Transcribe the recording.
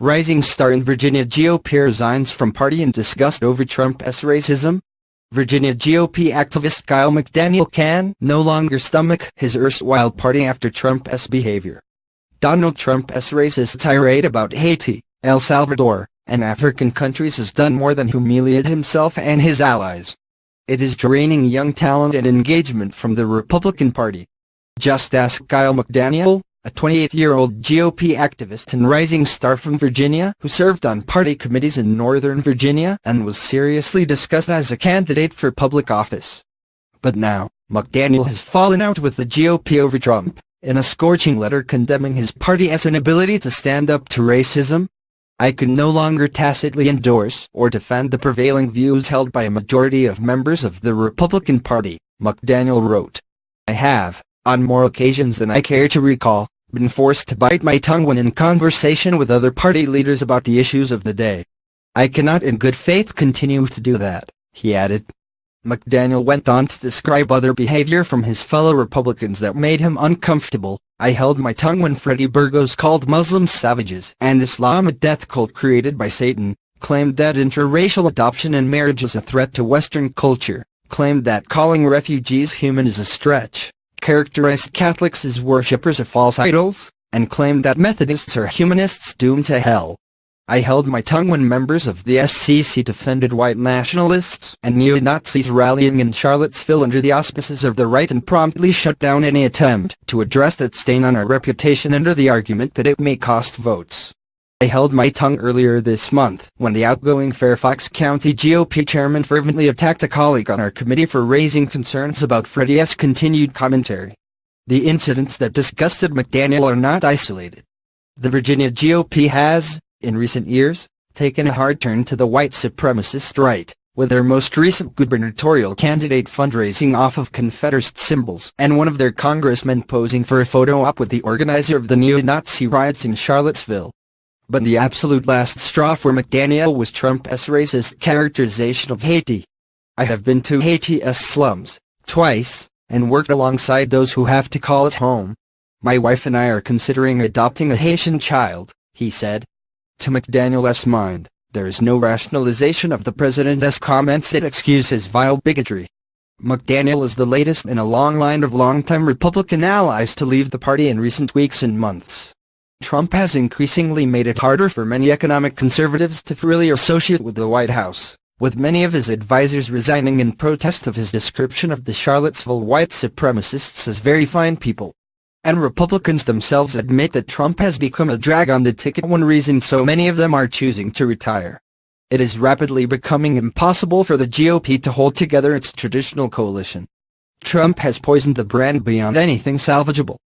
Rising star in Virginia GOP resigns from party in disgust over Trump's racism. Virginia GOP activist Kyle McDaniel can no longer stomach his erstwhile party after Trump's behavior. Donald Trump's racist tirade about Haiti, El Salvador, and African countries has done more than humiliate himself and his allies. It is draining young talent and engagement from the Republican Party. Just ask Kyle McDaniel, a 28-year-old GOP activist and rising star from Virginia who served on party committees in Northern Virginia and was seriously discussed as a candidate for public office. But now, McDaniel has fallen out with the GOP over Trump, in a scorching letter condemning his party's inability to stand up to racism. "I can no longer tacitly endorse or defend the prevailing views held by a majority of members of the Republican Party," McDaniel wrote. "I have, on more occasions than I care to recall, been forced to bite my tongue when in conversation with other party leaders about the issues of the day. I cannot in good faith continue to do that," he added. McDaniel went on to describe other behavior from his fellow Republicans that made him uncomfortable. "I held my tongue when Freddie Burgos called Muslims savages and Islam a death cult created by Satan, claimed that interracial adoption and marriage is a threat to Western culture, claimed that calling refugees human is a stretch, characterized Catholics as worshippers of false idols, and claimed that Methodists are humanists doomed to hell. I held my tongue when members of the SCC defended white nationalists and neo-Nazis rallying in Charlottesville under the auspices of the right and promptly shut down any attempt to address that stain on our reputation under the argument that it may cost votes. I held my tongue earlier this month when the outgoing Fairfax County GOP chairman fervently attacked a colleague on our committee for raising concerns about Freddie's continued commentary. The incidents that disgusted McDaniel are not isolated. The Virginia GOP has, in recent years, taken a hard turn to the white supremacist right, with their most recent gubernatorial candidate fundraising off of Confederate symbols and one of their congressmen posing for a photo op with the organizer of the neo-Nazi riots in Charlottesville. But the absolute last straw for McDaniel was Trump's racist characterization of Haiti. "I have been to Haiti's slums, twice, and worked alongside those who have to call it home. My wife and I are considering adopting a Haitian child," he said. To McDaniel's mind, there is no rationalization of the president's comments that excuse his vile bigotry. McDaniel is the latest in a long line of longtime Republican allies to leave the party in recent weeks and months. Trump has increasingly made it harder for many economic conservatives to freely associate with the White House, with many of his advisers resigning in protest of his description of the Charlottesville white supremacists as very fine people. And Republicans themselves admit that Trump has become a drag on the ticket, one reason so many of them are choosing to retire. It is rapidly becoming impossible for the GOP to hold together its traditional coalition. Trump has poisoned the brand beyond anything salvageable.